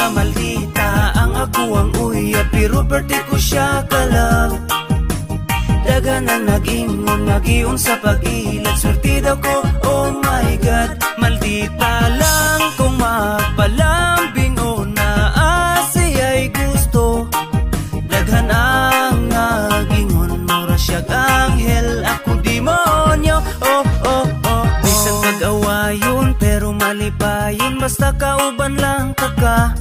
nga maldita ang ako ang uya, pero birthday ko siya ka-love. Dagan ang nag-ingon, nag-ion sa pag-ilat, surti daw ko, oh my God. Maldita lang kung magpalambing o naasiya'y gusto. Daghan ang nag-ingon, mura siyag anghel, ako demonyo, oh oh oh. Bisan pag-awayon, pero mali pa yun, basta kauban lang ka.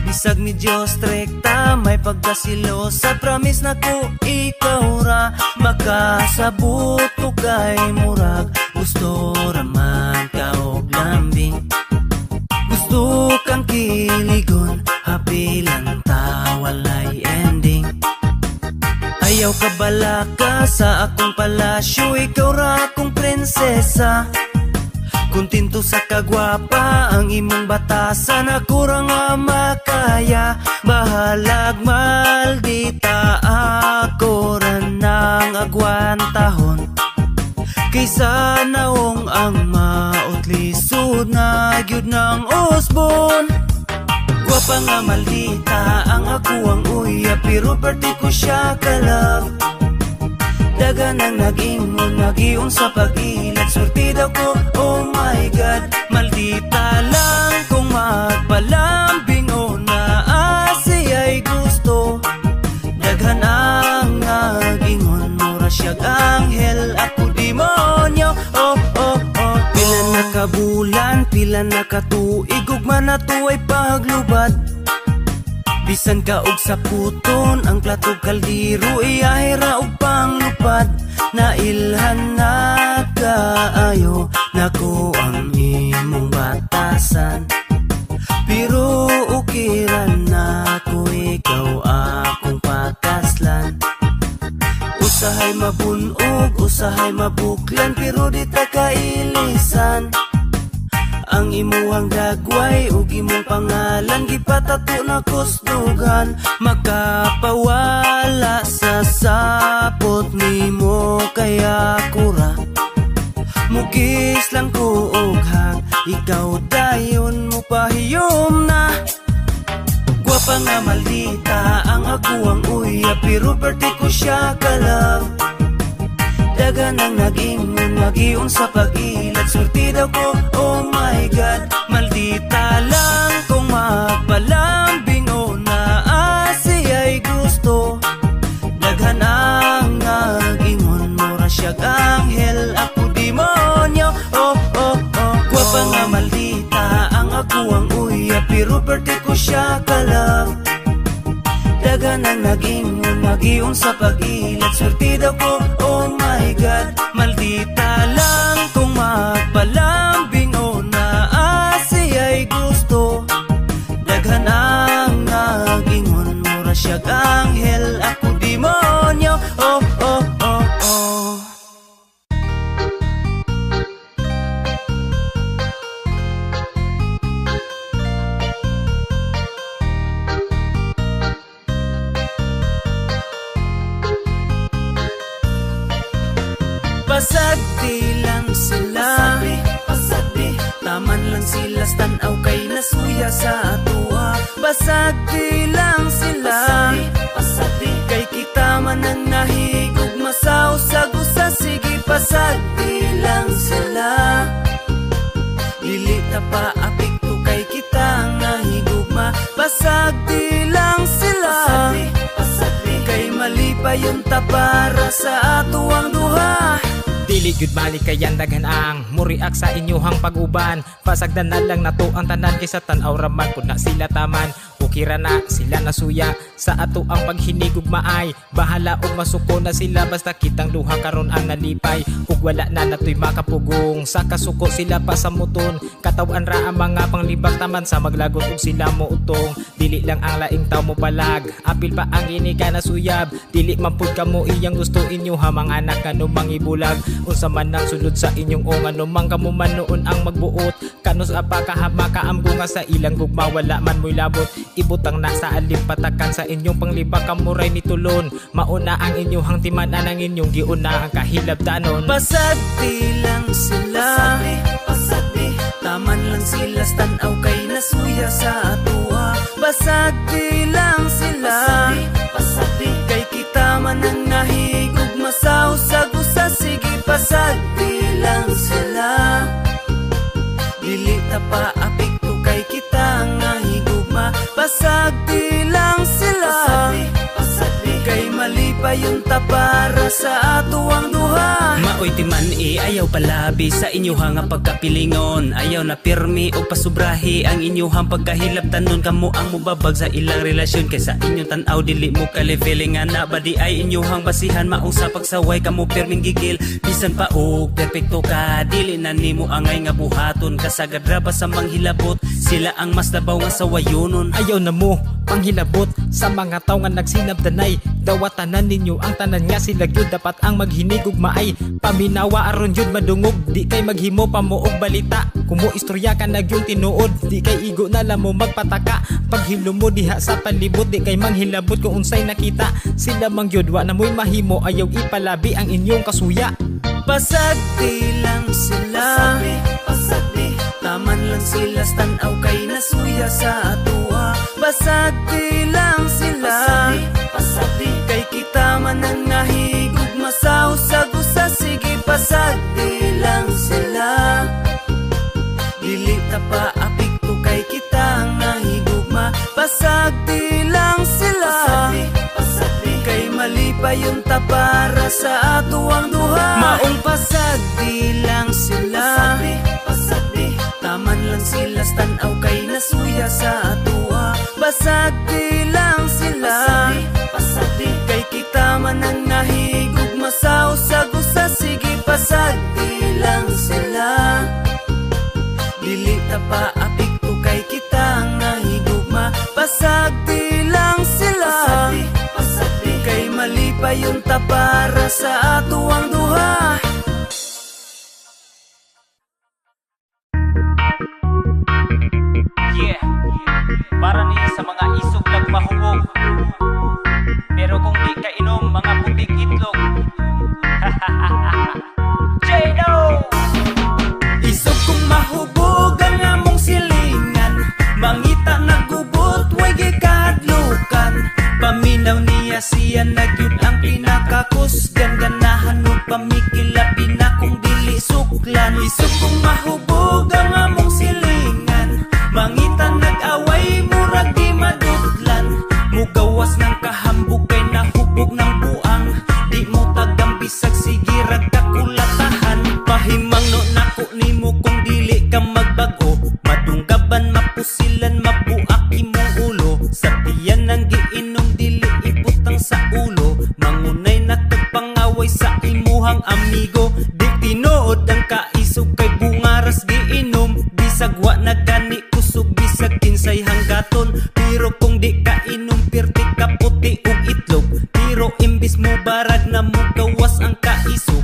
Bisag mi Diyos trekta, may pagkasilosa, promise na ko ikaw ra. Makasabot ko kay murag, gusto raman ka og lambing. Gusto kang kiligon, happy lang ta, walay ending. Ayaw ka balaka sa akong palasyo, ikaw ra akong prinsesa. Kuntinto sa kagwapa ang imong batasan, ako ra nga makaya. Bahalag maldita, ako ra nang agwantahon. Kaysa naong ang mautlisod na gyud ng usbon. Gwapa nga maldita ang ako ang uya, pero birthday ko siya ka-love. Dagan ang nag-ingon, nag-ion sa pag-ilat, surti daw ko, oh my God. Maldita lang kung magpalambing o naasiya'y gusto. Daghan ang nag-ingon, mura siyag anghel, ako demonyo, oh oh oh. Pila na kabulan, pila na katuig, ugma na to ay paglubad. Bisan ka og sa puton, ang plato kaldiro, iyahira og panglupad. Nailhan na kaayo, nako ang imong batasan. Pero ukiran na ko, ikaw akong pakaslan. Usahay mabunog, usahay mabuklan, pero di ta kailisan. Ang imuhang dagway ug imong pangalan, gipatato na kusdugan. Makapawala sa sapot nimo, kaya kura mugis lang ko og hang, ikaw dayon mo pahiyom na. Gwapa nga maldita ang ako ang uya, pero birthday ko siya ka-love. Dagan ang nag-ingon, nag-ion sa pag-ilat, surti daw ko, oh my God. Maldita lang kung magpalambing o naasiya'y gusto. Daghan ang nag-ingon, mura siyag anghel, ako demonyo, oh oh oh. Gwapa nga maldita ang ako ang uya, pero birthday ko siya ka-love. Dagan ang nag-ingon, nag-ion sa pag-ilat, surti daw ko, oh my God. Maldita lang kung magpalambing o naasiya'y gusto. Daghan ang nag-ingon, mura siyag anghel, ako demonyo, oh oh oh oh. Basag di lang sila, basag di, taman lang sila, stanaw kay nasuya sa atua. Basag di lang sila, basag di, kay kita man ang nahigog masaw sa gusa. Sige, basag di lang sila, dili ta pa apikto kay kita nahigog ma. Basag di lang sila, basag di, kay mali pa yun ta para sa atuang duha. Dili gyud balik kayan daghan ang muriak sa inyohang pag-uban. Pasagdan na lang nato ang tanan, kaysa tan-aw raman kun na sila taman. Ukira na sila nasuya sa ato ang paghinigog maay. Bahala og masuko na sila, basta kitang duha karon ang nalipay. Ug wala na natoy makapugong, sa kasuko sila pa sa muton. Katawan ra ang mga panglibak taman, sa maglagot og sila mo utong. Dili lang ang laing taw mo palag, apil pa ang iniga na suyab. Dili man pud kamo iyang gusto inyo ha, mga anak kanu mangibulag. Unsa man ang sulod sa inyong o ano man kamo man noon ang magbuot. Kanos apa kahama kaamgo nga sa ilang gugma, wala man mo'y labot. Ibutang na sa alim patakan, sa inyong panglibak kamuray ni tulon. Mauna ang inyong timanan, ang inyong giuna ang kahilab danon. Basag di lang sila, basag di, Taman lang sila tanaw kay nasuya sa atua. Basag di lang sila, pasag di kay kita man ang nahigog masaw sa gusa. Sige pasag di lang sila, dili ta pa apekto kay kita nga higugma. Pasag di lang sila, pasag di kay mali pa yung tapara sa ato ang duha. Maoy timan ayaw palabi sa inyuhang nga pagkapilingon. Ayaw na pirmi o pasubrahi ang inyuhang pagkahilabtanon. Kamo ang mubabag sa ilang relasyon, kaysa inyong tanaw dili mo kalifeling nga na badi ay inyuhang basihan. Maong sa pagsaway kamo pirming gigil, bisan pa og perpekto ka dili na nimo angay nga buhaton. Kasagad ra ba sa manghilabot, sila ang mas labaw nga sawayonon. Ayaw na mo panghilabot sa mga tao nga nagsinabdanay. Dawatanan ninyo ang tanan nga sila gyud dapat ang maghinigog maay. Paminawa aron jud madungog, di kay maghimo pa mo og balita. Kumo istorya ka na gyud tinuod, di kay igo na lang mo magpataka. Paghilo mo diha sa palibot, di kay manghilabot kung unsay nakita. Sila mang gyud wa na mo'y mahimo, ayaw ipalabi ang inyong kasuya. Pasag di lang sila, pasag di taman lang sila tanaw kay nasuya sa atua. Basag di lang sila, pasag di kay kita man ang nahigog masaw sa gusa. Sige pasag di lang sila, dili ta pa apekto kay kita nga higugma. Pasag di lang sila, pasag di kay mali pa yung tapara sa ato ang duha. Maong pasag di lang sila, pasag di taman lang sila tanaw kay nasuya sa atua. Basag di lang sila, pasag di kay kita man ang nahigog masaw sa gusa. Sige pasag di lang sila, dili ta pa apekto kay kita nga higugma. Pasag di lang sila, pasag di kay mali pa yung tapara sa ato ang duha. Yeah, para ni sa mga isog lang mahubog, pero kung di ka inom mga puting itlog. J-No! Isog kong mahubog ang among silingan, mangita nagubot, way gikahadlukan. Paminaw niya siya nagyud ang pinakakusgan, ganahan o pamikilabi na kung dili suklan. Isog kong mahubog ang among silingan, mangita nag-away, murag di madudlan. Mugawas ng kahambog kay nahubog ng buang, di mo tagang bisag sige ragkakulatahan. Pahimang no nako nimo kung dili ka magbago, madunggaban mapusilan mabuak imong ulo. Sa tiyan ng giinom dili ibutang sa ulo, mangunay nakagpangaway sa imuhang amigo. Di tinuod ang kaisog kay bungaras giinom, bisag wa nagani kusog bisag kinsay hanggaton. Pero kung di ka inom pirti ka puti ug itlog, pero imbis mo barag na mo gawas ang kaisog.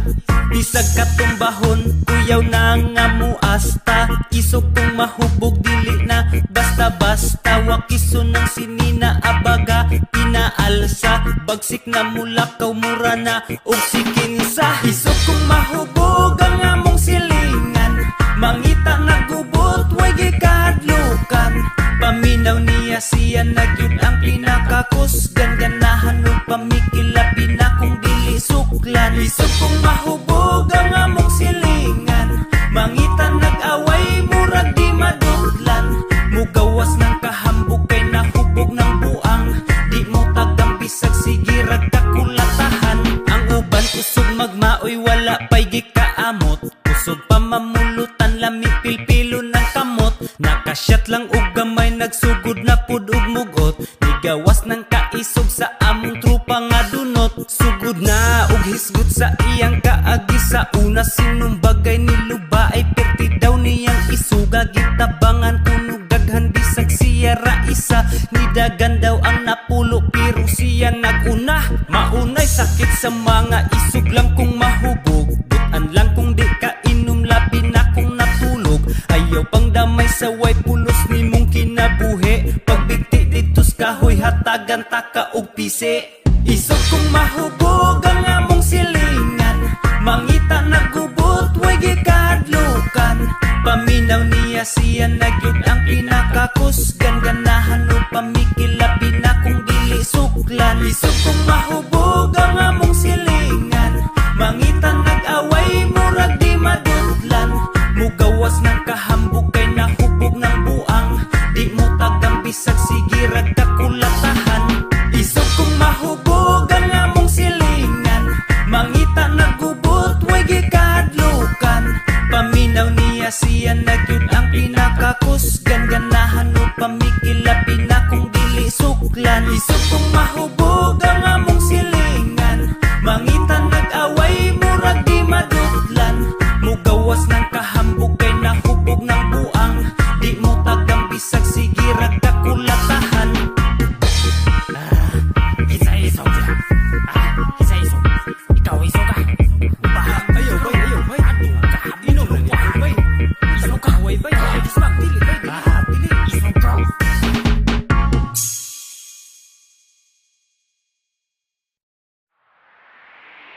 Bisag katumbahon kuyaw na nga muasta, isog kung mahubog dili na basta-basta. Wakiso ng sinina abaga inaalsa, bagsik na mulakaw mura na og sikinsa. Isog kung mahubog ang among silingan, mangita nagubot, way gikahadlukan. Paminaw niya siya nagyud ang pinakakusgan, ganahan o pamikilabi na kung dili suklan. Isog kung mahubog ang among silingan, mangita nag-away, murag di madudlan. Mugawas ng kahambog kay nahubog ng buang, di mo tagang bisag sige ragkakulatahan. Ang uban usog magmaoy wala pa'y gikaamot, usog pa mamulutan lami pilpilo ng kamot. Nakasyat lang og gamay nagsugod na pud og mugot, nigawas ng kaisog sa among trupa nga dunot. Sugod na og hisgot sa iyang kaagi sa una, sinong bagay niluba ay perti daw niyang isuga. Gitabangan punog daghan bisag siya ra isa, nidagan daw ang napulo pero siya naguna. Maunay sakit sa mga isog lang kung mahubog, butan lang kung di ka inom labi na kung natulog. Ayaw pang damay sa way pulos ni mong kinabuhi, pagbigti ditos kahoy hatagan taka og pisi. Isog kung mahubog ang among silingan, mangita nagubot, way gikahadlukan. Paminaw niya siya nagyud ang pinakakusgan, ganahan o pamikilabi na kung dili suklan. Isog kong mahubog ang among silingan, mangitan nag-away murag di madudlan. Mugawas ng kahambog kay nahubog ng buang, di mo tagang bisag sige ragkakulatahan. Isog kong mahubog ang among silingan, mangita nagubot way gikadlukan. Paminaw niya siya nagyud ang pinakakusgan, ganahan o pamikilabi na kung dili suklan. Isog kong mahubog ang among silingan, mangitan nag-away murag di madudlan. Mugawas ng kahambog kay nahubog ng buang, di mo tagang bisag sige ragkakulatahan. Isa-isog siya. Isa-isog. Ikaw isog ka. Ayaw bay. Aduh ka. Inom lang yan bay. Isog ka. Way bay. Ismag dili bay. Dili. Isog ka.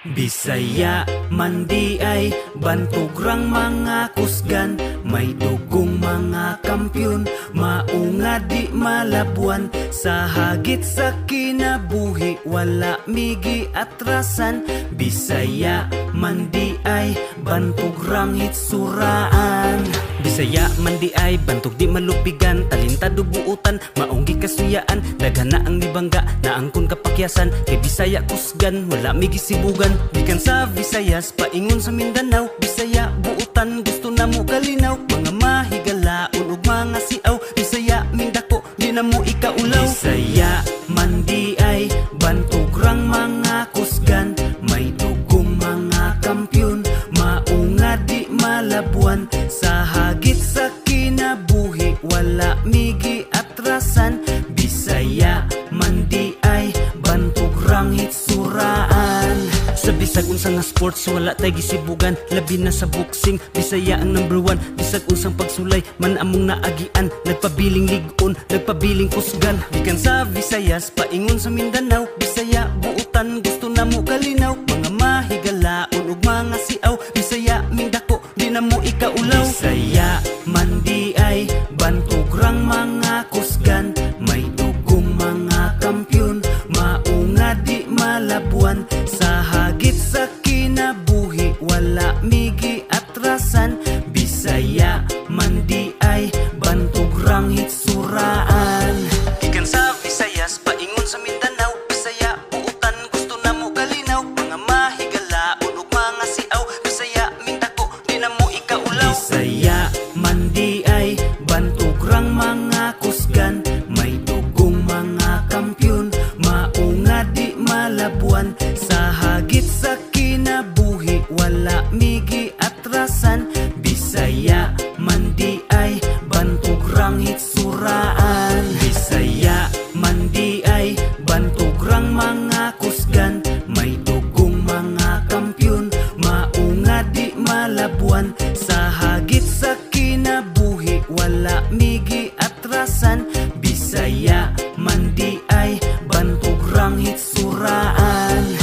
Bisaya man di ay bantugrang mga kusgan, may dugong mga kampyon, maunga di malabuan. Sa hagit sa kinabuhi wala migi atrasan. Bisaya man di ay bantugrang hitsuraan. Bisaya man di ay bantog di malupigan, talintado buutan, maunggi kasuyaan. Daghan na ang nibangga, naangkon kapakyasan. Kay Bisaya kusgan, wala migi sibugan. Gikan sa Visayas, paingon sa Mindanao. Bisaya buutan, gusto na mo kalinaw. Mga mahigalaon ug mga siaw. Bisaya mindako, di na mo ikaulaw. Bisaya man di ay bantugrang mga kusgan, may dugong mga kampyon, maunga di malabuan. Sa hagit sa kinabuhi wala migi atrasan. Bisaya man di ay bantugrang hitsuraan. Sa bisag unsang nga sports wala tay gisibugan, labi na sa boxing Bisaya ang number 1. Bisag unsang pagsulay man among naagian, nagpabiling ligon, nagpabiling kusgan. Gikan sa Visayas, paingon sa Mindanao. Bisaya buutan, gusto na mo kalinaw. Mga mahigalaon ug mga siaw. Bisaya mindako, di na mo ikaulaw. Bisaya man di ay bantugrang mga kusgan, may dugong mga kampyon, maunga di malabuan. Sa hagit sa kinabuhi wala migi atrasan. Bisaya man di ay bantugrang hitsuraan. Gikan sa Visayas, paingon sa Mindanao. Bisaya buutan, gusto na mo kalinaw. Mga mahigalaon ug mga siaw. Bisaya mindako, di na mo ikaulaw. Bisaya man di ay bantugrang mga kusgan, may dugong mga kampyon, maunga di malabuan. Sa hagit sa kinabuhi wala migi atrasan. Bisaya man di ay bantugrang hitsuraan. Bisaya man di ay bantugrang mga kusgan, may dugong mga kampyon, maunga di malabuan. Sa hagit sa kinabuhi wala migi atrasan. Bisaya man di ay bantugrang hitsuraan.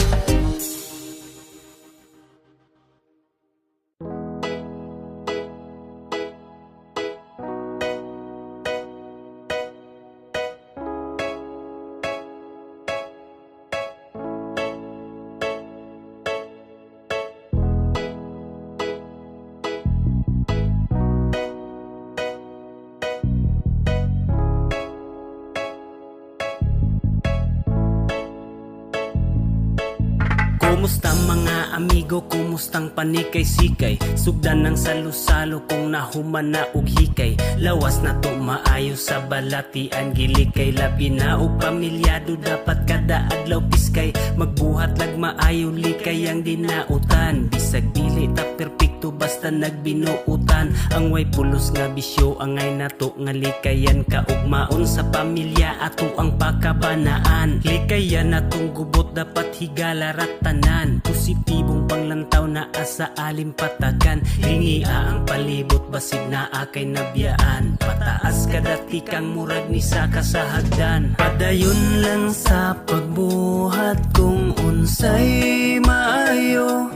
Kumusta mga amigo, kumustang panikay-sikay? Sugdan ng salo-salo kung nahuman na og hikay. Lawas na to maayo sa balatian, gilikay labi na og pamilyado. Dapat kada adlaw piskay, magbuhat lag maayo likay ang dinautan. Bisag dili ta perpekto basta nagbinuutan. Ang way pulos nga bisyo angay nato nga likayan. Kaugmaon sa pamilya ato ang pakabanaan. Likayan atong gubot dapat higala ratanan. Positibong panglantaw na asa alim patagan. Ringia ang palibot basid na akay nabiyaan. Pataas kadati kang murag ni sa kasahagdan. Padayon lang sa pagbuhat kung unsay maayo.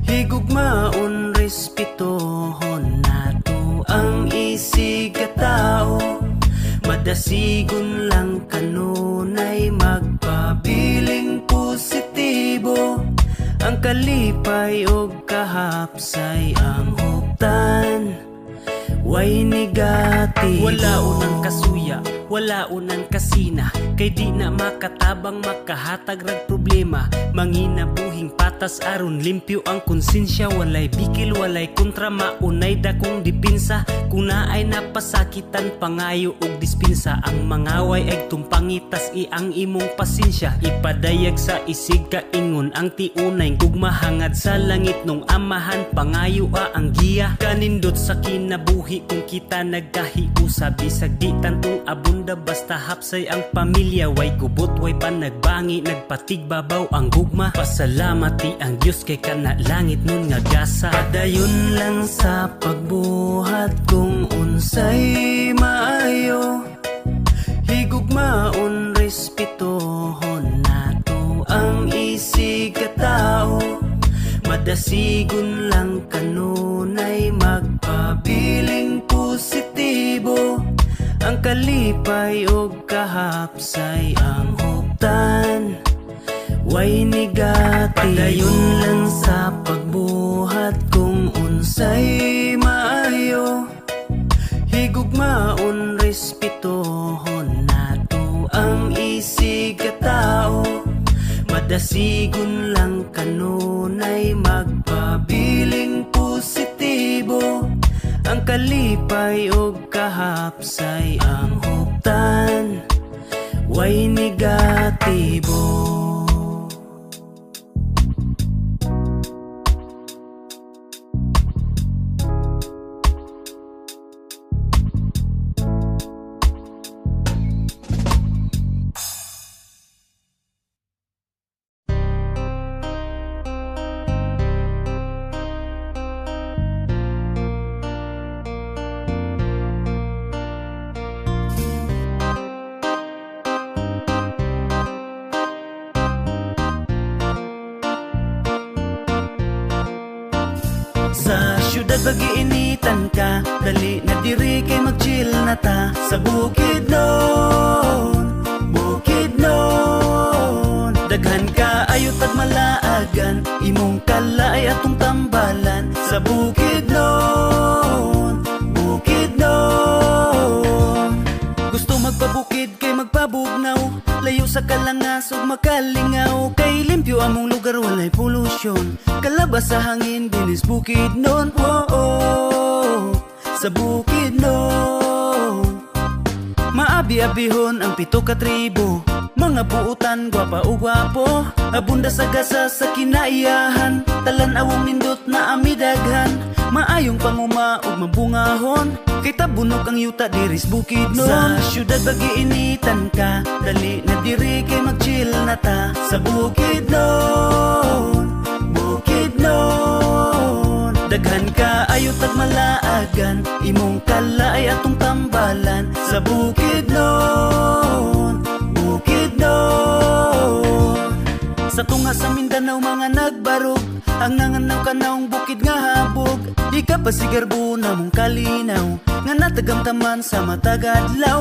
Higugmaon respetohon nato Madasigon lang kanunay magpabiling positibo. Ang kalipay o kahapsay ang huptan, way negatibo. Wala unang kasuya, wala unang kasina, kay di na makatabang makahatag rag problema. Mangina buhing patas aron limpyo ang konsensya. Walay bikil, walay kontra, maunay dakong dipinsa. Kung naay napasakitan, pangayo og dispinsa. Ang mangaway ay tumpangitas ang imong pasensya. Ipadayag sa isig ka ingon ang tiunay gugmahangad sa langit nung amahan. Pangayo ang giya kanindot sa kinabuhi. Kung kita nagkahiusa, bisag di tantong abunda, basta hapsay ang pamilya. Way gubot, way panagbangi, nagpatigbabaw ang gugma. Pasalamati ang Diyos kay kana langit nun nga gasa. Padayon lang sa pagbuhat kung unsay maayo. Higugmaon respetohon nato ang isig katao. Madasigon lang kanunay magpabiling positibo. Ang kalipay o kahapsay ang huptan, way negatibo. Padayon lang sa pagbuhat kung unsay maayo. Higugmaon respetohon nato ang isig katao. Madasigon lang kanunay magpabiling positibo. Ang kalipay o kahapsay ang huptan, way negatibo. Sa syudad bagiinitan ka, dali na diri kay mag-chill na ta. Sa bukid nun, bukid nun, daghan ka ayot at malaagan, imong kalay atong tambalan. Sa bukid nun, bukid nun, gusto magpabukid kay magpabugnaw, layo sa kalangasog makalingaw. Kay limpyo among lugar, walay polusyon, kalabas sa hangin, dinis bukid nun. Sa bukid nun, maabi-abihon ang 7 ka tribo, mga buutan, gwapa o gwapo. Abunda sa gasa sa kinaiyahan, talan-awong nindot na amidaghan. Maayong panguma ug mabungahon, kay tabunok ang yuta diris bukid nun. Sa syudad bagiinitan ka, dali na diri kay mag-chill na ta. Sa bukid nun, bukid nun, daghan ka ayot at malaagan, imong kalay atong tambalan. Sa bukid nun, bukid nun, sa tunga sa Mindanao mga nagbarog, ang nanganaw kanaong bukid nga habog. Di ka pa sigarbo na mong kalinaw, nga natagamtaman sa matagadlaw.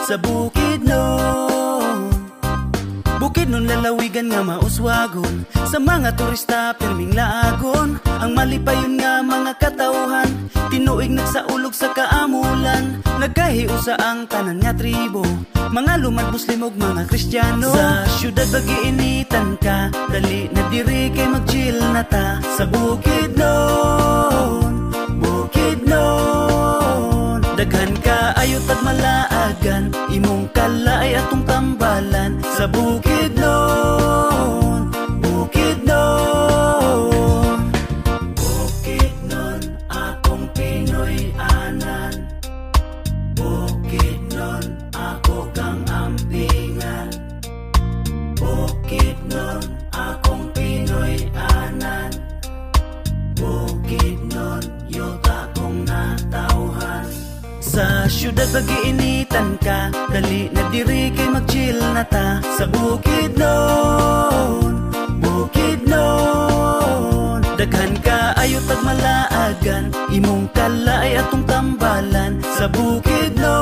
Sa bukid nun, bukid nun lalawigan nga mauswagon, sa mga turista pirming laagon. Ang malipayon nga mga katauhan, tinuig nagsaulog sa kaamulan. Nagkahiusa ang tanan nga tribo, mga lumad Muslim ug mga Kristiyano. Sa syudad bagiinitan ka, dali na diri kay mag-chill na ta. Sa bukid nun, bukid nun, daghan ka ayot at malaagan, imong kalay atong tambalan. Sa bukid nun, bukid nun, bukid nun akong Pinoy anan. Bukid nun ako kang ampingan. Bukid nun akong Pinoy anan. Bukid nun yuta kong natauhan. Sa syudad bagiinitan ka, dali na diri kay mag-chill na ta. Sa bukid nun, bukid nun, daghan ka ayot at malaagan, imong kalay atong tambalan. Sa bukid nun,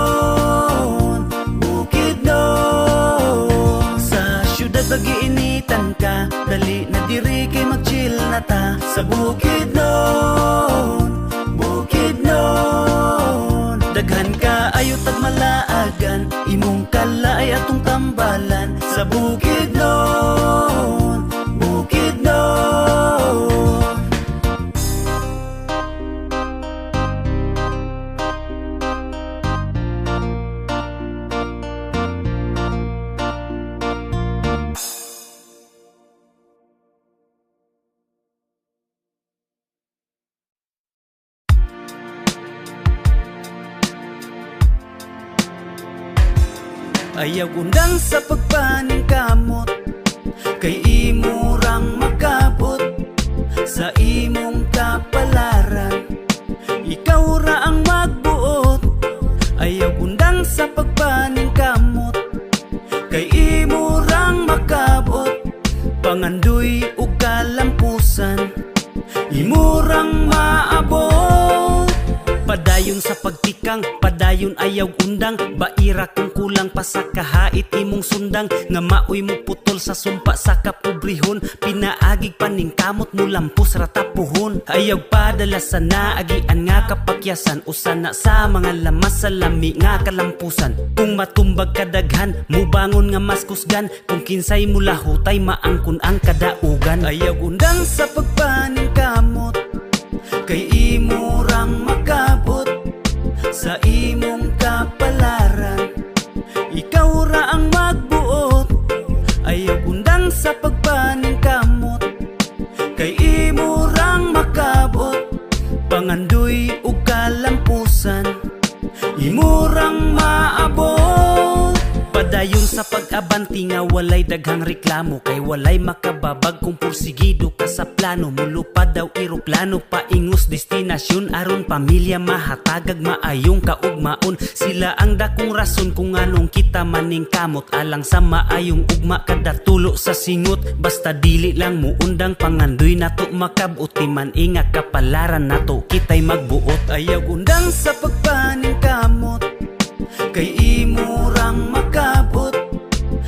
sa Bukidnon, Bukidnon. Daghan ka ayo tag malaagan, imong kalay atong tambalan sa Bukidnon, Bukidnon. Ayaw undang sa pagpaning kamot, kay imurang makabot sa imong kapalaran. Ikaw ra ang magbuot. Ayaw undang sa pagpaning kamot, kay imurang makabot. Pangandoy ug kalampusan, imurang maabot. Padayon sa pagtikang, padayon ayaw undang. Baira kung kulang pa sa kahait imong sundang. Nga maoy mo putol sa sumpa sa kapobrihon. Pinaagig paning kamot mo lampos ratapuhon. Ayaw padala sa naagian nga kapakyasan. Usan na sa mga lamas sa lami nga kalampusan. Kung matumbag kadaghan, mubangon nga mas kusgan. Kung kinsay mula hutay, maangkon ang kadaugan. Ayaw undang sa pagpaning kamot, kay imurang makabot sa imong kapalaran. Ikaw ra ang magbuot. Ayaw undang sa pagpaning kamot, kay imurang makabot. Pangandoy ug kalampusan, imurang maabot. Padayon sa pag-abanti nga walay daghang reklamo, kay walay makababag kung pursigido ka sa plano. Mulupad daw eroplano paingos destinasyon, aron pamilya mahatagag maayong kaugmaon. Sila ang dakong rason kung anong kita maning kamot, alang sa maayong ugma kada tulo sa singot. Basta dili lang muundang pangandoy nato makabot, man inga kapalaran nato kitay magbuot. Ayaw undang sa pagpaning kamot, kay imurang makabot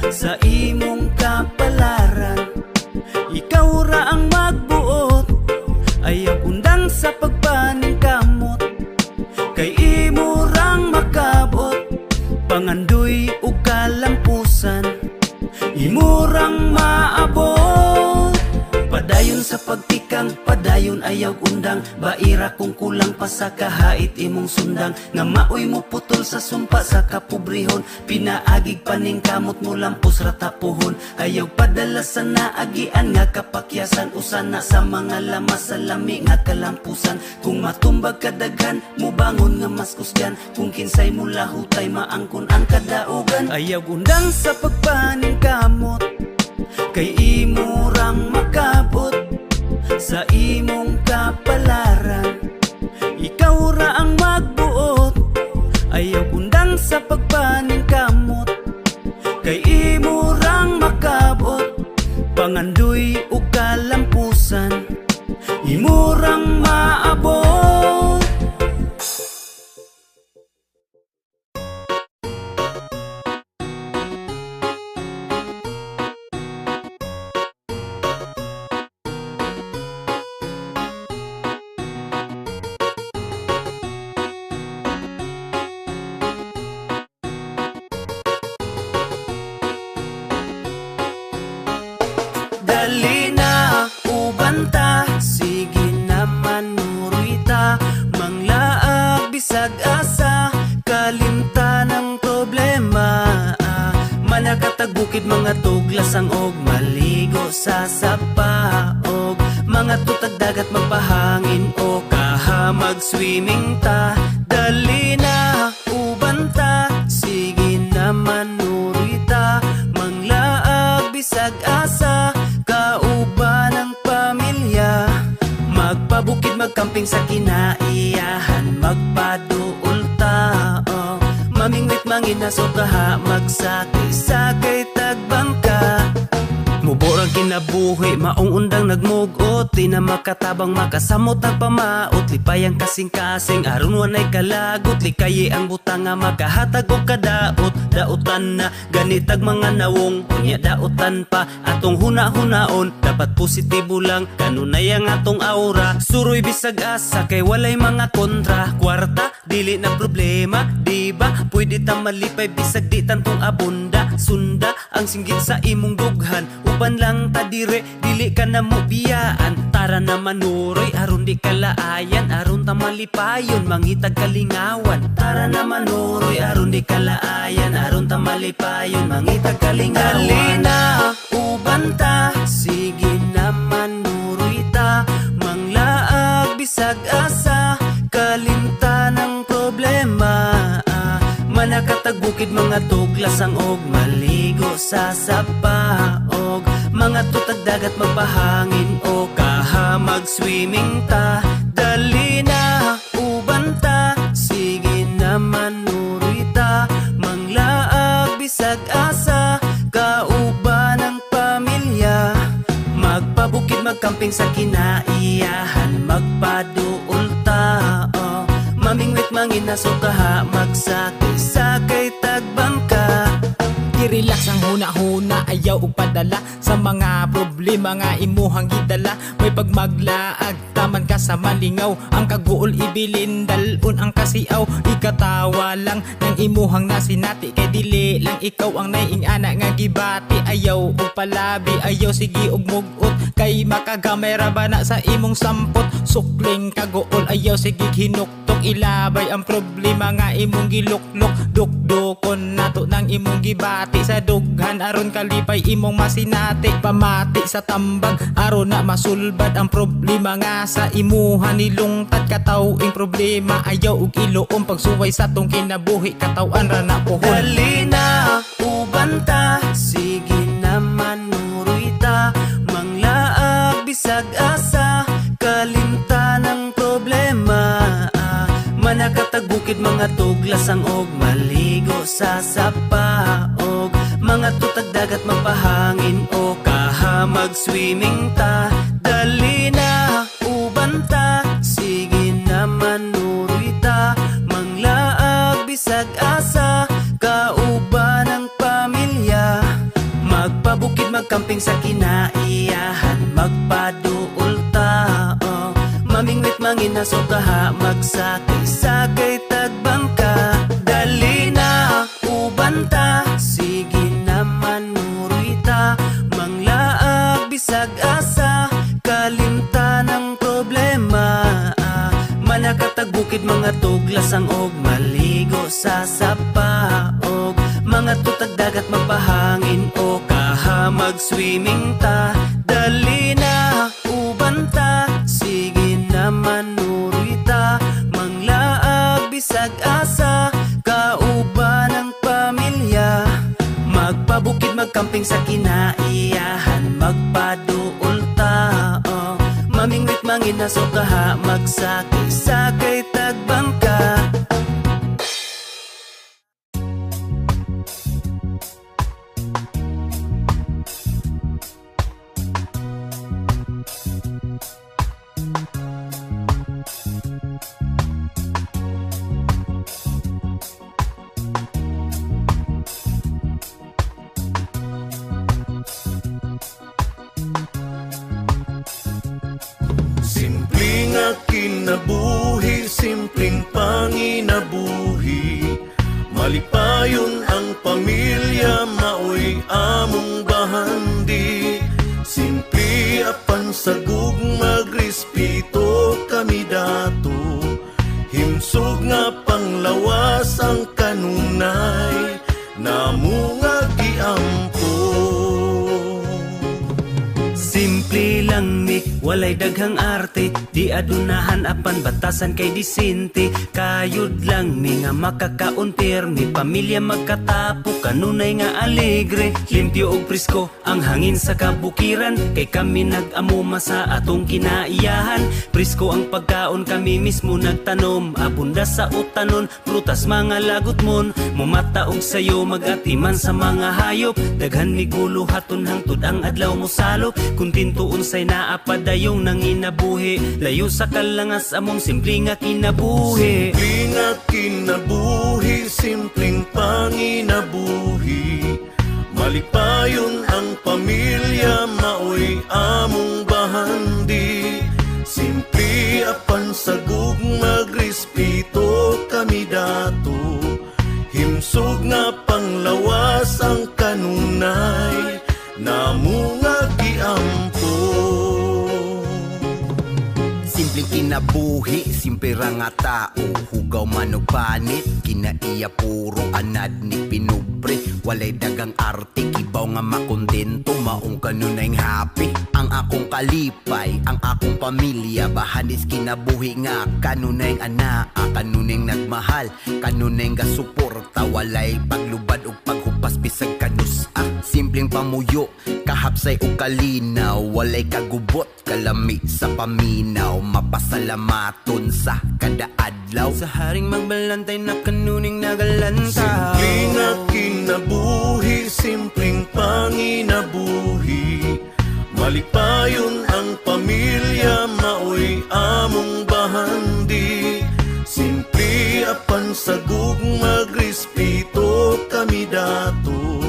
sa imong kapalaran. Ikaw ra ang magbuot. Ayaw undang sa pagpaning kamot, kay imurang makabot. Pangandoy ug kalampusan, imurang maabot. Padayon sa pagtikang, padayon ayaw undang. Baira kung kulang pa sa kahait imong sundang. Nga maoy mo putol sa sumpa sa kapobrihon. Pinaagig paning kamot mo lampos ratapuhon. Ayaw padala sa naagian nga kapakyasan. Usana sa mga lamas sa lami nga kalampusan. Kung matumbag kadaghan, mubangon nga mas kusgan. Kung kinsay mula hutay, maangkon ang kadaugan. Ayaw undang sa pagpaning kamot, kay imurang makabot sa imong kapalaran. Ikaw ra ang magbuot. Ayaw undang sa pagpaning kamot, kay imurang makabot. Pangandoy ug kalampusan, imurang maabot. Dali na, ubanta, sige naman nurita. Manglaag, bisag asa, kalimta ng problema. Manakatag bukid, mga tuglasang og maligo sa sapaog. Mga tutag dagat magpahangin o kaha mag-swimming ta. Dali na, ubanta, sige naman nurita. Manglaag, bisag asa, kauban ng pamilya. Magpabukid, magkamping sa kinaiyahan, magpaduol ta, oh. Mamingwit manginaso kaha, magsakay-sakay tagbangka. Muborang kinabuhi, maong undang nagmugot. Di na makatabang makasamot nagpamaot. Lipayang kasing-kasing, aron wanay kalagot. Likayi ang butang nga makahatag o kadaot. dautan na ganitag mga nawong unya dautan pa atong huna-hunaon dapat positibo lang kanunay ang atong aura suroy bisag asa kay walay mga kontra kwarta dili na problema di ba pwede ta malipay bisag di tantong abunda sunda ang singgit sa imong dughan uban lang ta dire dili ka na mo biyaan tara na manuroy aron di kalaayan aron ta malipayon mangitag kalingawan tara na manuroy aron di kalaayan aron ta malipayon mangitag kalingawan dali na uban ta sige na manuroy ta manglaag bisag asa kalimta ng problema manakatag bukid mga tuglasang og maligo sa sapa og mga tutag dagat magpahangin o kaha mag-swimming ta dali na uban ta sige na manuroy ta manglaag bisag asa kauban ng pamilya magpabukid magkamping sa kinaiyahan magpaduol ta mamingwit manginaso kaha magsakay-sakay tagbangka I-relax ang huna-huna ayaw og padala sa mga problema nga imuhang gidala may pagmaglaag taman ka sa malingaw ang kaguol ibilin dalun ang kasiaw ikatawa lang ng imuhang nasinati kay dili lang ikaw ang naiing-ana nga gibati ayaw og palabi ayaw sige og mugot kay makagamay ra ba na sa imong sampot sukling kaguol ayaw sige hinuktok ilabay ang problema nga imong giluklok dukdukon nato ng imong gibati sa dughan aron kalipay imong masinati pamati sa tambag aron na masulbad ang problema nga sa imuha nilungtad katawing problema ayaw og iluom pagsuway sa tong kinabuhi katawan ra na pohon dali na uban ta sige na manuroy ta manglaag bisag asa kalimta ng problema manakatag bukid mga tuglasang og maligo sa sapa og mga tutag dagat magpahangin o kaha mag-swimming ta dali na uban ta sige na manuroy ta manglaag bisag asa kauban ng pamilya magpabukid magkamping sa kinaiyahan magpaduol ta mamingwit manginaso kaha magsakay-sakay tagbangka dali na uban ta sige na manuroy ta manglaag bisag asa kalimta ng problema manakatag bukid mga tuglasang og maligo sa sapa og mga tutag dagat magpahangin o kaha mag-swimming ta dali na uban ta sige na manuroy ta manglaag bisag asa kauban ng pamilya magpabukid magkamping sa kinaiyahan magpaduol ta mamingwit manginaso kaha magsakay-sakay tagbangka Simpleng kinabuhi, simpleng panginabuhi malipayon ang pamilya maoy among bahandi simple apan sagug magrespeto kami dato himsog nga panglawas ang kanunay namo nga giampo simple lang mi walay daghang arte di adunahan apan batasan kay disente kayod lang mi nga makakaon permi pamilya magkatapo kanunay nga alegre limpyo og presko ang hangin sa kabukiran kay kami nag-amuma sa atong kinaiyahan presko ang pagkaon kami mismo nagtanom abunda sa utanon prutas mga lagot mon mumata og sayo magatiman sa mga hayop daghan mi gulo haton hangtod ang adlaw mo salok kuntinto unsay naapadayong nanginabuhi layo sa kalangas among simple nga kinabuhi simple nga kinabuhi simpleng panginabuhi Malipayon ang pamilya, maoy among bahandi. Simple apan sagug magrespeto kami dato. Himsog nga panglawas ang kanunay, namo nga giampo. Simpleng kinabuhi, simple ra nga tao. Hugaw man og panit, kinaiya puro anad ni pinubre. Walay dagang arte, kibaw nga makontento, maong kanunay happy. Ang akong kalipay, ang akong pamilya, bahanis kinabuhi nga kanunay anaa, kanunay nagmahal, kanunay nga suporta. Walay paglubad og paghupas bisag kanus. Simpleng pamuyo, kahapsay o kalinaw, walay kagubot, kalami sa paminaw, mapasalamaton sa kada adlaw. Sa haring magbalantay na kanuning nagalantaw. Simple nga kinabuhi, simpleng panginabuhi. Malipayon ang pamilya, maoy among bahandi. Simple apan sagug magrespeto kami dato.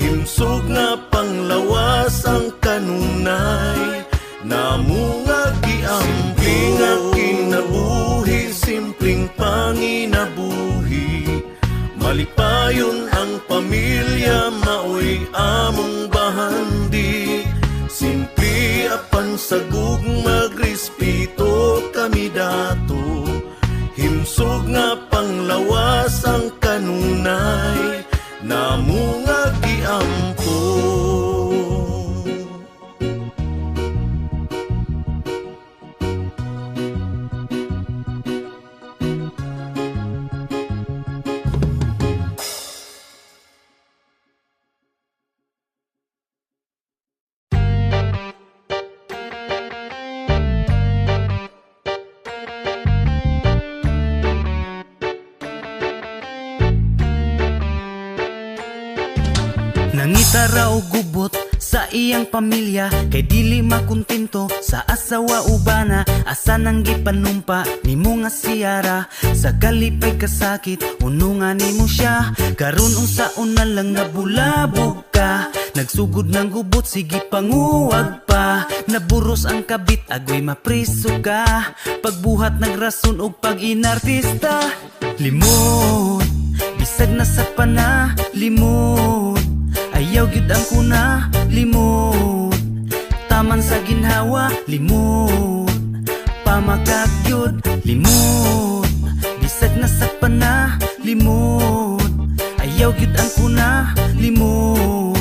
Himsog nga panglawas ang kanunay, namo nga giampo. Simple nga kinabuhi, simpleng panginabuhi. Malipayon ang pamilya, maoy among bahandi. Simple apan sagug magrespeto kami dato. Himsog nga panglawas ang kanunay, namo nga giampo. Nangita raw gubot sa iyang pamilya, kay dili makontento sa asawa ubana. Asa nang gipanumpa nimo nga siyara, sa kalipay kasakit unungan nimo siya. Karon unsaon na lang nabulabog ka, nagsugod ng gubot sige panguwag pa. Naburos ang kabit agoy mapriso ka, pagbuhat nagrason og pag-inartista. Limot bisag na sa pana, limot ayaw gyud ang kuna, limot taman sa ginhawa, limot pamakak gyud, limot bisag na sa pana, limot ayaw gyud ang kuna, limot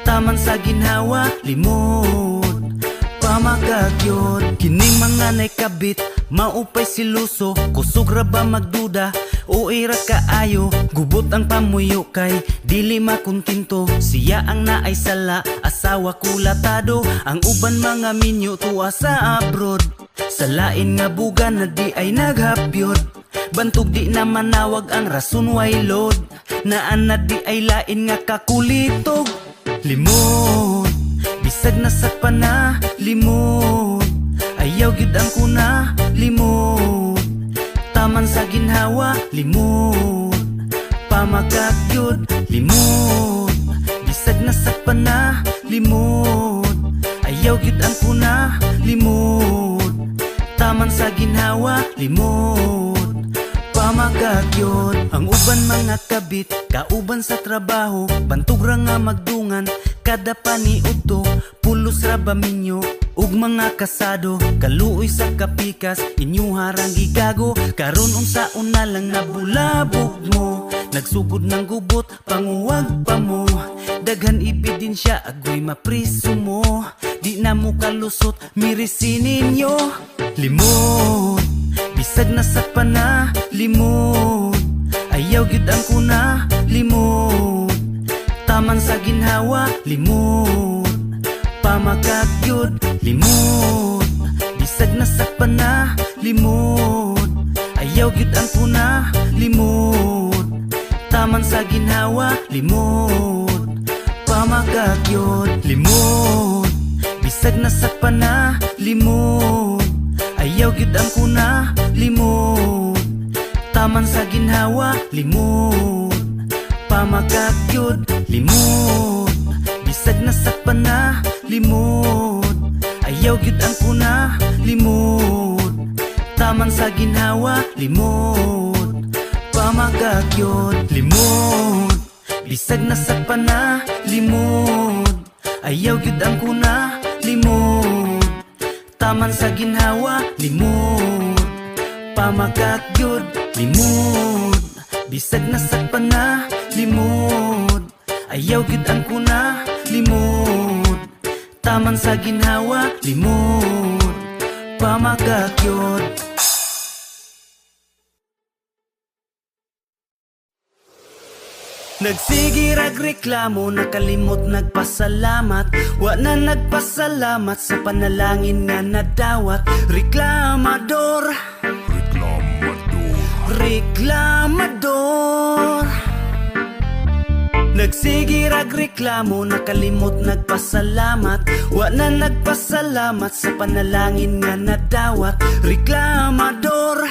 taman sa ginhawa, limot pamakak gyud. Kining mga naikabit maupay siluso, kusog ra ba magduda o ira kaayo. Gubot ang pamuyo kay dili makontento, siya ang naay sala, asawa kulatado. Ang uban mga minyo tuwa sa abroad, sa lain nga buga na di ay naghapyod. Bantog di na manawag ang rason way load, naan na di ay lain nga kakulitog. Limot bisag na sa pana, limot ayaw gyud ang kuna, limot taman sa ginhawa, limot pamakak gyud, limot bisag na sa pana, limot ayaw gyud ang kuna, limot taman sa ginhawa, limot pamakak gyud. Ang uban mga kabit kauban sa trabaho, bantog ra nga magdungan kada paniudto. Pulos ra ba minyo ug mga kasado, kaluoy sa kapikas inyo harang gigago. Karon unsaon na lang nabulabog mo, nagsugod ng gubot panguwag pa mo. Daghan ebidensya agoy mapriso mo, di na mo kalusot mirisinin nyo. Limot bisag na sa pana, limot ayaw gyud ang kuna, limot taman sa ginhawa, limot pamakak gyud, limot bisag na sa pana, limot ayaw gyud ang kuna, limot taman sa ginhawa, limot pamakak gyud. Limot bisag na sa pana, limot ayaw gyud ang kuna, limot taman sa ginhawa, limot pamakak gyud, limot limot. Ayaw gyud ang kuna, limot. Taman sa ginhawa, limot. Pamagagyod, limot. Bisag nasakpan na, limot. Ayaw gyud ang kuna, limot. Taman sa ginhawa, limot. Pamagagyod, limot. Bisag nasakpan na, limot. Ayaw gyud ang kuna, limot. Taman sa ginhawa, limot. Pamagagyod. Nagsigirag reklamo, nakalimot nagpasalamat. Wa na nagpasalamat sa panalangin nga nadawat. Reklamador, reklamador. Nagsigirag reklamo, nakalimot nagpasalamat. Wa na nagpasalamat sa panalangin nga nadawat. Reklamador,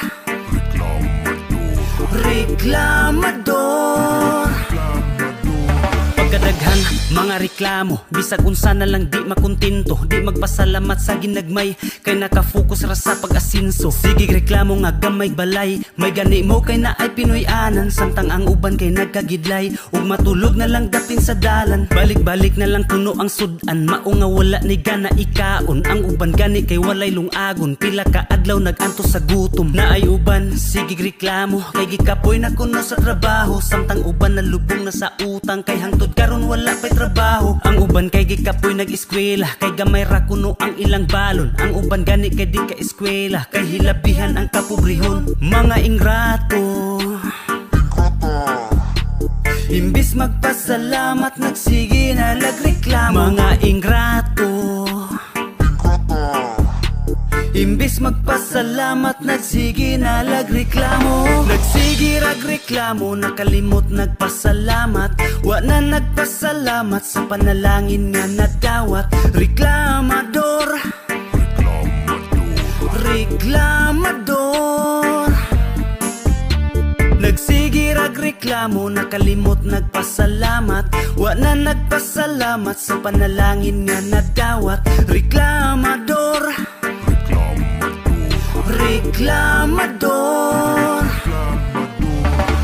reklamador. Pagkadaghan mga reklamo, bisag unsa na lang di makontento. Di magpasalamat sa ginagmay, kay nakafocus ra sa pag-asinso. Sige reklamo nga gamay balay, may gani mo kay na ay Pinoy-anan. Samtang ang uban kay nagkagidlay, ug matulog na lang dapin sa dalan. Balik-balik na lang kuno ang sudan, mao nga wala ni gana ikaon. Ang uban gani kay walay lungagon, pila ka adlaw naganto sa gutom. Na ay uban, sige reklamo, kay gikapoy na kuno sa trabaho. Samtang uban na lubong na sa utang, kay hangtod karon wala pa'y trabaho. Ang uban kay gikapoy nag-eskwela, kay gamay ra kuno ang ilang balon. Ang uban gani kay di ka eskwela, kay hilabihan ang kapobrehon. Mga ingrato, imbis magpasalamat, nagsige na lagreklamo. Mga ingrato, imbis magpasalamat, nagsige na lagreklamo. Nagsige ragreklamo, nakalimot nagpasalamat. Wa na nagpasalamat sa panalangin nga nadawat. Reklamador, reklamador. Nagsige ragreklamo, nakalimot nagpasalamat. Wa na nagpasalamat sa panalangin nga nadawat. Reklamador, reklamador.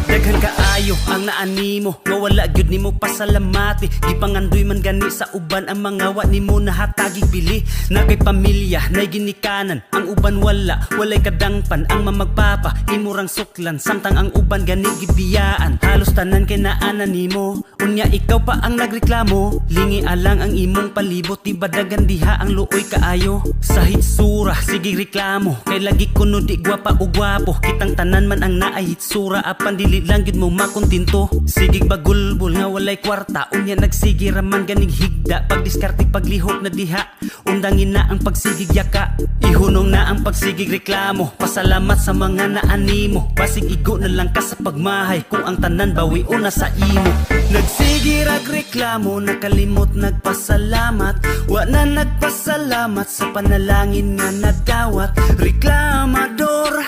Daghan kaayo ang naanimo, nga wala gyud nimo pasalamati. Di pangandoy man gani sa uban ang mga wa nimo nahatagig bili. Na kay pamilya nay ginikanan, ang uban walay kadangpan. Ang mamagpapa imurang suklan, samtang ang uban gani gibiyaan. Halos tanan kay naanan nimo, unya ikaw pa ang nagreklamo. Lingi alang ang imong palibot, di ba dagan diha ang luoy kaayo. Sa hitsura sige reklamo, kay lagi kuno di gwapa o gwapo. Kitang tanan man ang naay hitsura, apan dili lang gyud mo makontinto. Sigig bagulbol nga walay kwarta, unya nagsigi raman ganing higda. Pagdiskarte paglihok na diha, undangin na ang pagsigig yaka. Ihunong na ang pagsigig reklamo, pasalamat sa mga naanimo. Basig igo na lang ka sa pagmahay, kung ang tanan bawi o na sa imo. Nagsigi ragreklamo, nakalimot nagpasalamat. Wa na nagpasalamat sa panalangin nga nadawat. Reklamador,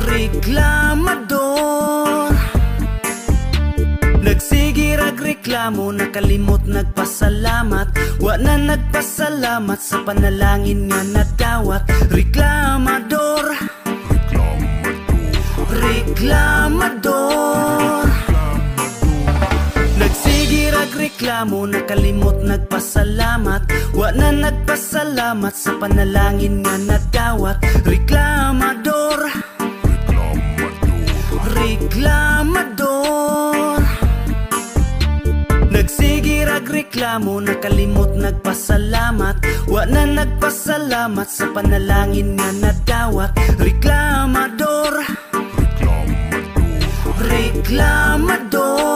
reklamador. Nagsige ragreklamo, nakalimot nagpasalamat. Wa na nagpasalamat sa panalangin nga nadawat. Reklamador, reklamador. Nagsige ragreklamo, nakalimot nagpasalamat. Wa na nagpasalamat sa panalangin nga nadawat. Reklamador, reklamador. Nagsige ragreklamo, nakalimot nagpasalamat. Wa na nagpasalamat sa panalangin nga nadawat. Reklamador, reklamador.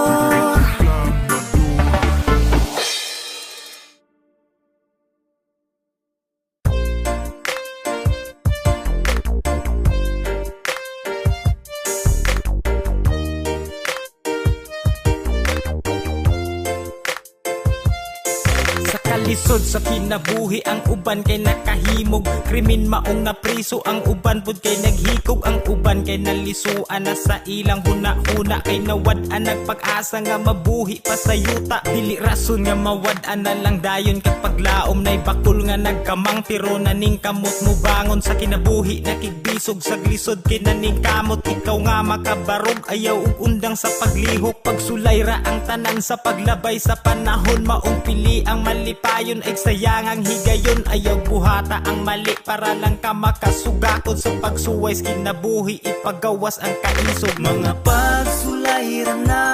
lisod sa kinabuhi, ang uban kay nakahimog. Krimen maong nga priso, ang uban pud kay naghikog. Ang uban kay nalisuan na sa ilang huna-huna, kay nawad-an nagpag-asa nga mabuhi pa sa yuta. Dili rason nga mawad-an na lang dayon kag paglaom, nay bakul nga nagkamang pero naning kamot mo bangon sa kinabuhi. Nakigbisog sa glisod kay naning kamot, ikaw nga makabarog ayaw ug undang sa paglihok. Pagsulay ra ang tanan sa paglabay sa panahon, maong pili ang malipayon ay sayang ang higayon. Ayaw buhata ang mali para lang ka makasugakod sa pagsuway sa kinabuhi, ipagawas ang kaisog. Mga pagsulay ra na,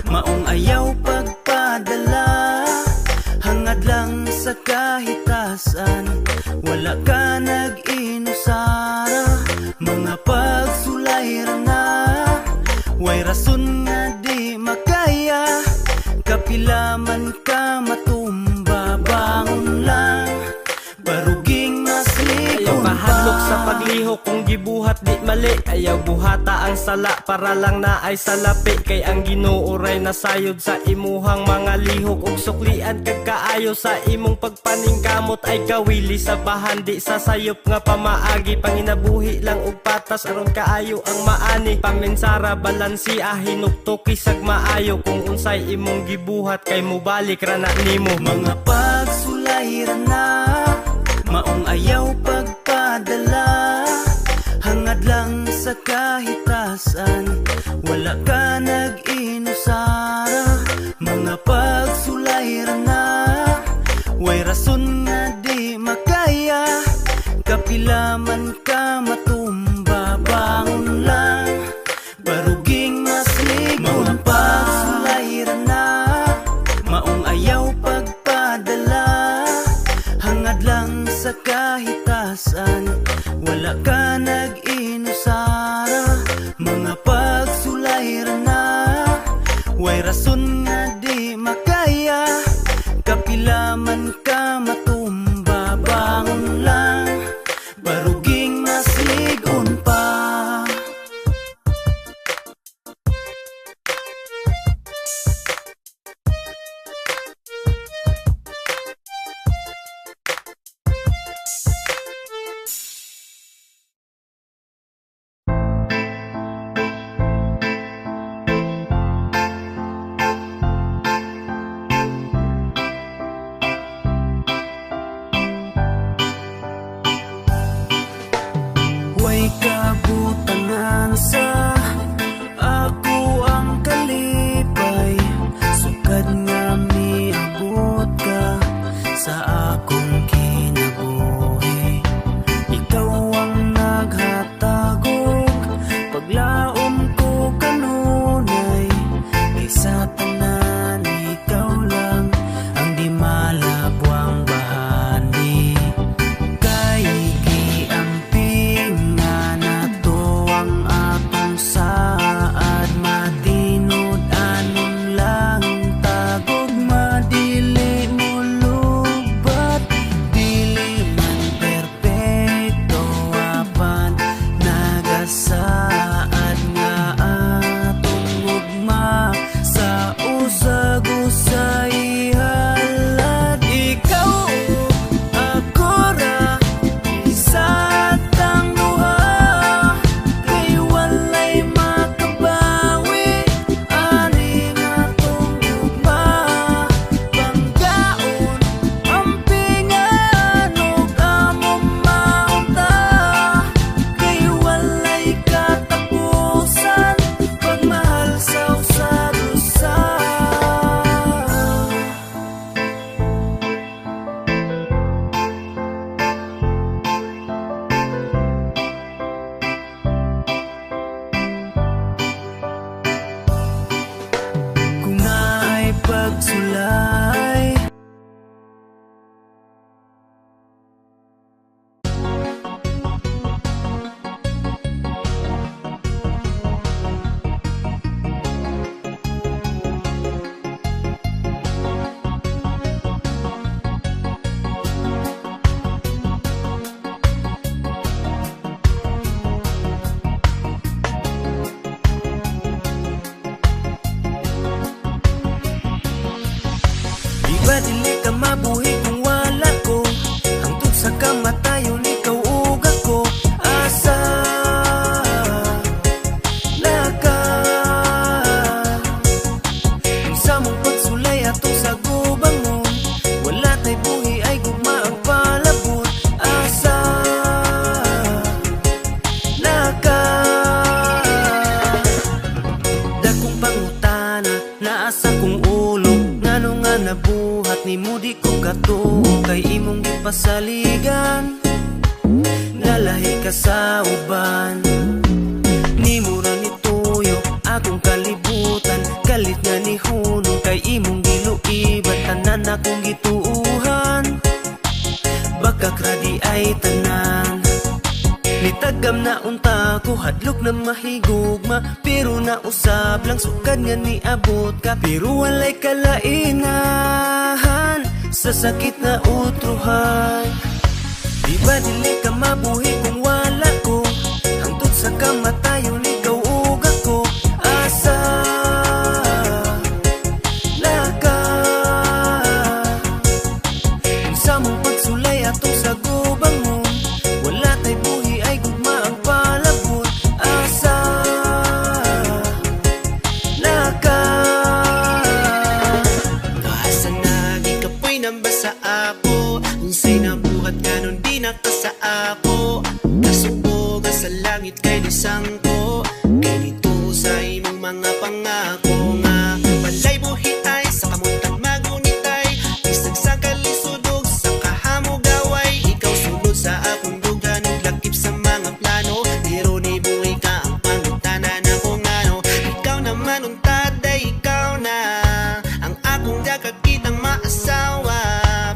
maong ayaw pagpadala, hangad lang sa kahitasan, wala ka nag-inusara. Mga pagsulay ra na, way rason nga di makaya, kapilaman ka matumba, bangon lang, baruging mas Ayaw likon kahadlok pa. sa paglihok, kung gibuhat di mali. Ayaw buhata ang sala para lang na ay salapi, kay ang Ginoo ray nasayod sa imuhang mga lihok. Ug suklian kag kaayo sa imong pagpaningkamot, ay kawili sa bahandi sa sayop nga pamaagi. Panginabuhi lang og patas aron kaayo ang maani, pamensara balansiya hinuktoki sag maayo. Kung unsay imong gibuhat kay mubalik ra na nimo. Mga pagsulay ra na, maong ayaw pagpadala, hangad lang sa kahitasan, wala ka nag-inusara. Mga pagsulay ra na, way rason nga di makaya, kapilaman ka matumba, bangon lang, baruging mas ligon pa. Pagsulay ra na, maong ayaw pagpadala, hangad lang sa kahitasan, wala ka nag-inusara. Mga pagsulay ra na, way rason nga di makaya, kapilaman ka matumba, bangon lang, baruging mas ligon pa. akong ulo, ngano nga nabuhat ni mo di ko katuo, kay imong gipasaligan, nalahi ka sa uban. Ni mura ni tuyo akong kalibutan, galit nga ni hunong kay imong giluiban, tanan akong gituuhan, baka kradi ay tanan. Nitagam na unta ko, hadlok na mahigugma, pero nausab lang sukad nga ni abot ka. Pero walay kalainahan sa sakit na utruhan. Di ba dili ka mabuhi kung wala ko, hangtod sa kamatayon ikaw ug ako. Asa laka kung sa mong pagsulay atong sa gubangon, wala tay buhi ay gugma ang palabot. Asa laka asa na di ka po'y nambasa ako, unsay nabuhat ganon di nakasa ako. Kasubog sa langit kay lisang ko, kay nito sa imong mga pangako nga balay buhi ay sa kamuntang magunitay, bisag sa kalisudog sa kahamugaway. Ikaw sulod sa akong duga, naglakip sa mga plano, pero ni buhi ka ang pangutanan ako ngano. Ikaw naman untad ay ikaw na ang akong dakakitang maasawa,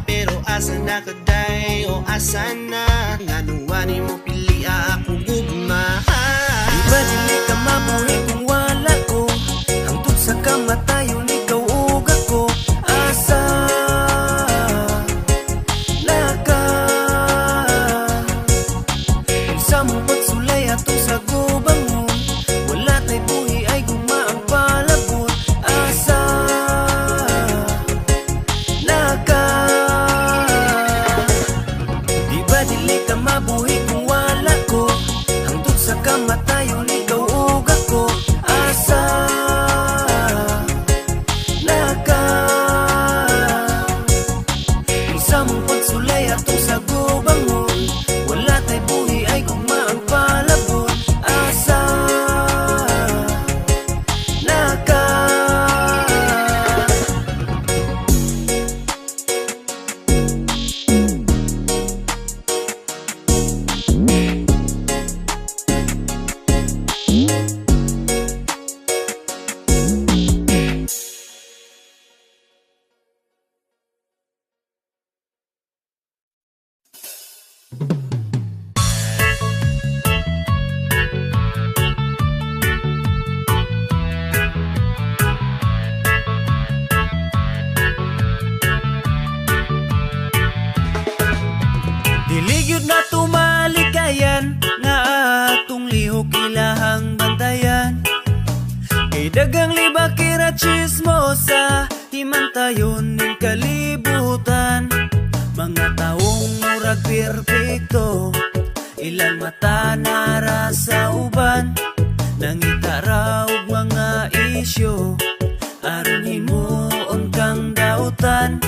pero asa na kaday o asa na nganong wani mo pili ako gugma. Di ba dili ka mabuhi kung wala ko, hangtod sa kamatayon ikaw ug ako. Asa laka kung sa mong pagsulay atong sa gubangon, wala tay buhi ay gugma ang palabot. Asa laka di ba dili ka mabuhi kung wala ko, hangtod sa kamatayon ikaw ug ako. Asa laka kung sa mong pagsulay atong sa gubangon, wala tay buhi ay gugma ang palabot. Asa laka Diligyod na tumalikayan, nga atong lihok ilahang bantayan. Kay dagang libakira chismosa, himantayon ning kalibutan. Mga taong murag perpekto, ilang mata nara sa uban, nangita raw mga isyo, aron himuon kang dautan.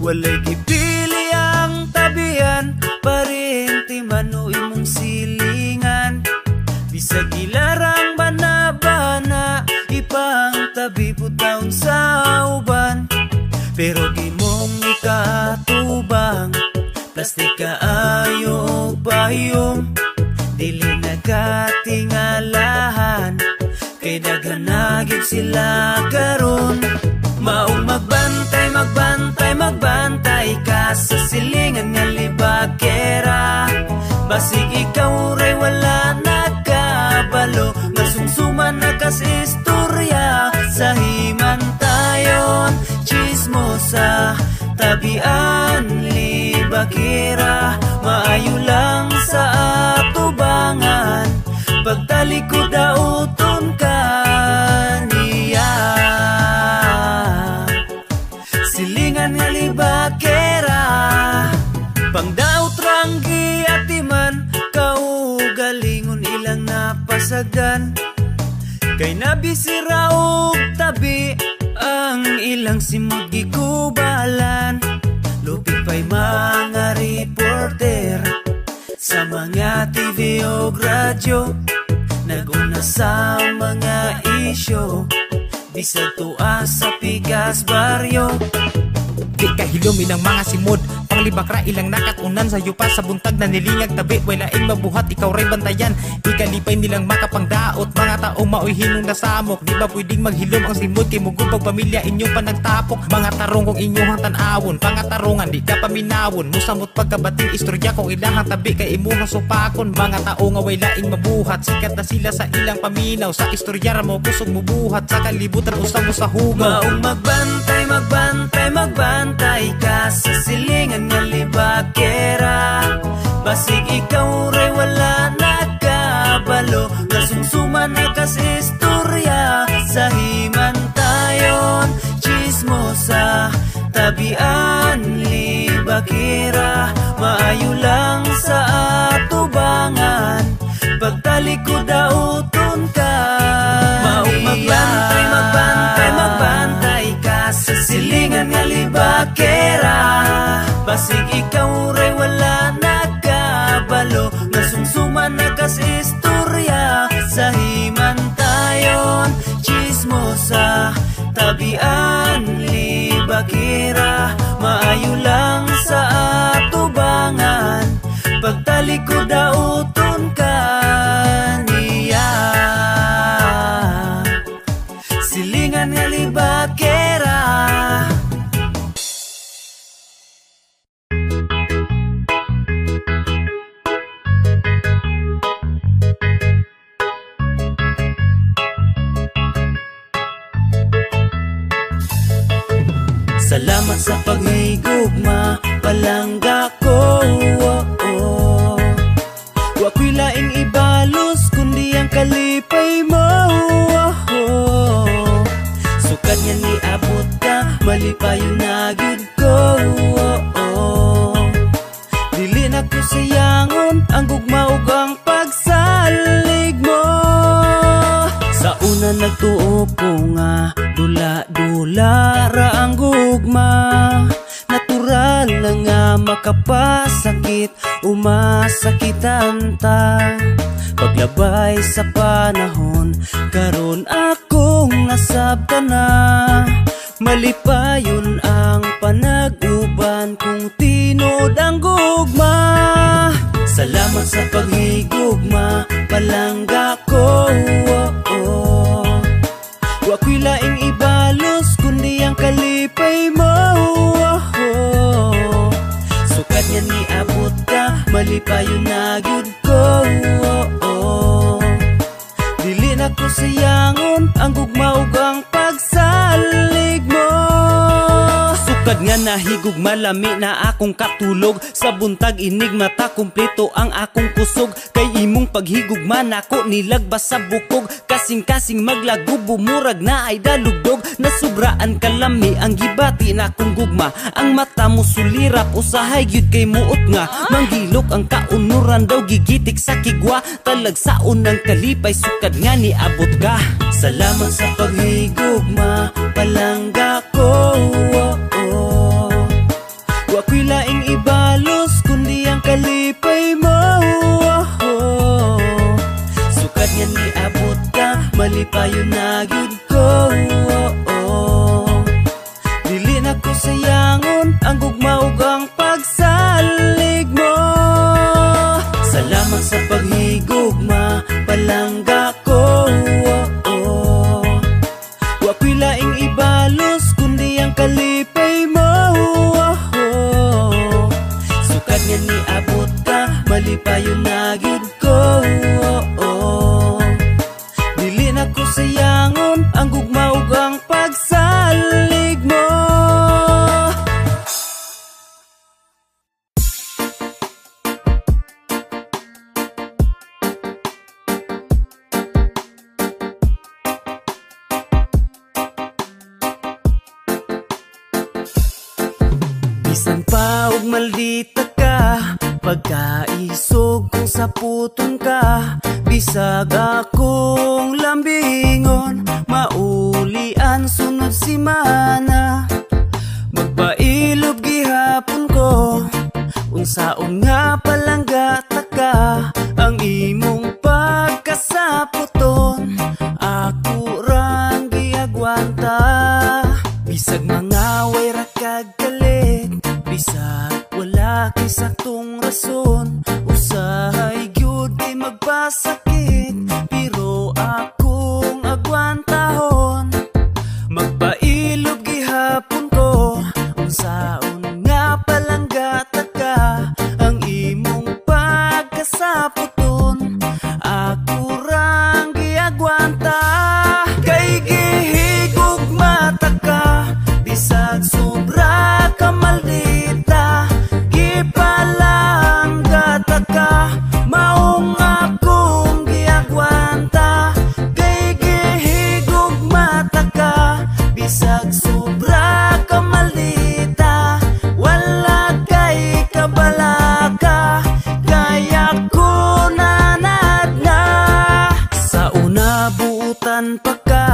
Walay gipili ang tabian, parinti man o imong silingan. Bisag ilarang bana-bana, ipang tabi putaon sa uban. Pero gimong ikatubang, plastik kaayo o pahiyom, dili nagkatingalahan, kay daghanagid sila karon. Maong magbantay, magbantay, magbantay ka sa silingan nga libakera. Basig ikaw ray wala nagkabalo, nga sumsuman na kas istorya. Sa himantayon, chismosa, tabian, libakera. Maayo lang sa atubangan, pagtalikod dauton ka niya. Silingan nga libakera, pangdaot ranggi atiman, kaugalingon ilang napasagan. Kay nabisira og tabi, ang ilang simod gikubalan. Lupit pa'y mga reporter sa mga TV o radyo, naguna sa mga isyo, bisag tuwa sa pigas baryo. Di kahilomi ng mga simod, panglibak ra ilang nakatunan sa yupa sa buntag na nilingag tabi. Way laing mabuhat, ikaw ray bantayan, ikalipay nilang makapangdaot. Mga taong maoy hinong nasamok, di ba pwedeng maghilom ang simod kay mugubag pamilya inyong panagtapok. Mga tarong kung inyong tanawon, pangatarungan di ka paminawon. Musamot pagkabating istorya kung ilahang tabi kay imuhang supakon. Mga tao nga way laing mabuhat, sikat na sila sa ilang paminaw. Sa istorya ra mo kusog mubuhat, sa kalibutan usang mo sa hugaw. Maong magbantay, magbantay, magbantay ka sa silingan nga libakera. Basig ikaw ray wala nakabalo, nasumsuman na kas istorya. Sa himantayon, chismosa, tabian, libakera. Maayo lang sa atubangan, pagtalikod dauton ka. Maong magbantay, magbantay, magbantay ka sa silingan nga libakera. Basig ikaw ray wala nakabalo, nasumsuman na kas istorya. Sa himantayon, chismosa, tabian, libakera. Maayo lang sa atubangan, pagtalikod dauton ka niya. Silingan nga libakera. Salamat sa paghigugma, palangga ko. Wa ko'y laing ibalos, kundi ang kalipay mo. Sukad nga ni abot ka, malipayo na gyud ko. Dili na ko sayangon, ang gugma ug ang pagsalig mo. Sa una nagtuo ko nga, dula-dula ra ang gugma. Natural na nga makapasakit, umasakitan ta. Paglabay sa panahon, karon akong nasabta na. Malipayon ang panag-uban kung tinod ang gugma. Salamat sa paghigugma, palangga ko. Wa ko'y laing ibalos, kundi ang kalipay mo. Sukad nga ni abot ka, malipayon na gyud ko. Dili na ko sayangon, ang gugma ug ang pagsalig mo. Sukad nga nahigugma, lami na akong katulog. Sa buntag inig mata, kumpleto ang akong kusog. Kay imong paghigugma nako nilagbas sa bukog. Kasing-kasing maglago, bumurag na ay dalugdog. Nasubraan kalami ang gibati na akong gugma. Ang mata mo sulirap, usahay gyud kay muot nga. Manggilok ang kaunuran daw, gigitik sa kigwa. Talagsaon ng kalipay, sukad nga ni abot ka. Salamat sa paghigugma, palangga ko. Wa ko'y laing ibalos, kundi ang kalipay mo. Sukad nga ni abot ka, malipayon na gyud ko. Dili na ko sayangon, ang gugma ug ang pagsalig mo. Salamat sa paghigugma, palangga ko. Wa ko'y laing ibalos, kundi ang kalipay mo. Sukad nga ni abot ka, malipayon na gyud ko. Dili na ko sayangon, ang gugma ug ang pagsalig mo. Bisan pa og maldita ka, pagkaisog kung saputon ka. Bisag akong lambingon, maulian sunod simana. Magpailob gihapon ko, unsaon nga palangga ka. Ang imong pagkasaputon, ako rang giagwan Bisag mga way ra kagalit, bisag wala kay saktong rason, usahay gyud kay magpasakit, pero akong agwantahon. Magpailob gihapon ko, unsaon nga palanggat ka, ang imong pagkasaputon, ako rang giagwanta. Kay gihigog mata ka, bisag sobra ka maldita, gipalang gata ka, maong akong giagwanta. Kay gihigog mata ka, bisag sobra ka maldita, wala kay kabalaka, kaya ko nanad na. Sa una buutan pa ka,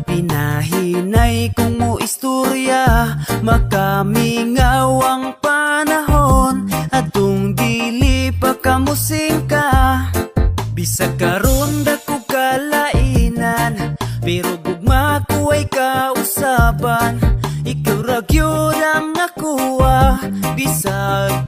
pinahinay kong mo istorya, makamingaw ang panahon, atong dili pa kamusing ka. Bisag karon dako kalainan, pero gugma ko ay kausaban, ikaw ra gyud ang nakuha. Bisag